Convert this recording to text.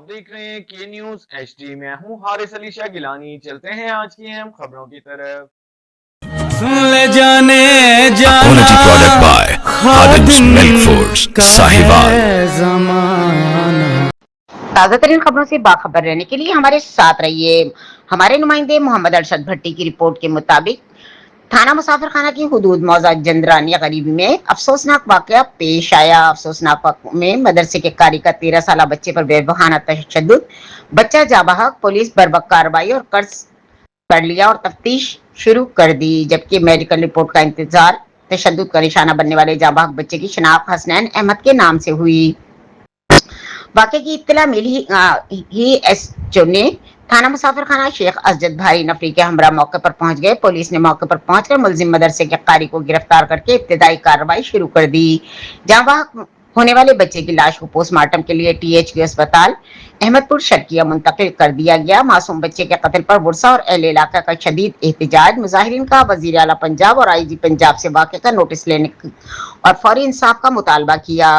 आप देख रहे हैं के न्यूज HD। मैं हूं हारिस अली शाह गिलानी। चलते हैं आज की अहम खबरों की तरफ। सुन ले जाने जाना Quality product by Khadim's Milk Foods, Sahiwal। जमाना। ताज़ा तरीन खबरों से बाखबर रहने के लिए हमारे साथ रहिए। हमारे नुमाइंदे मोहम्मद अरशद भट्टी की रिपोर्ट के मुताबिक थाना मुसाफिर खाना की हुदूद मौजा जंदरानिया करीबी में अफसोसनाक वाकया पेश आया। अफसोसनाक वाकये में मदरसे के कारी का 13 साल बच्चे पर बेबहाना तशद्दुद, बच्चा जाबहक, पुलिस बर्वक्त कार्रवाई और कर्ज कर लिया और तफ्तीश शुरू कर दी, जबकि मेडिकल रिपोर्ट का इंतजार। तशद्दुद का निशाना बनने वाले जाबहक बच्चे की शनाख्त हसनैन अहमद के नाम से हुई। वाकये की इत्तला मिली ही एसएचओ ने थाना मुसाफिर खाना शेख असजद भाई नफरी के हमरा मौके पर पहुंच गए। पुलिस ने मौके पर पहुंचकर मुलजिम मदरसे के कारी को गिरफ्तार करके इब्तिदाई कार्रवाई शुरू कर दी। जहां होने वाले बच्चे की लाश को पोस्टमार्टम के लिए THQ अस्पताल अहमदपुर शर्किया मुंतकिल कर दिया गया। मासूम बच्चे के कत्ल पर बुरसा और अहले इलाका का शदीद एहतजाज। मुजाहिरीन का वजीर आला पंजाब और IG पंजाब से वाकये का नोटिस लेने और फौरी इंसाफ का मुतालबा किया।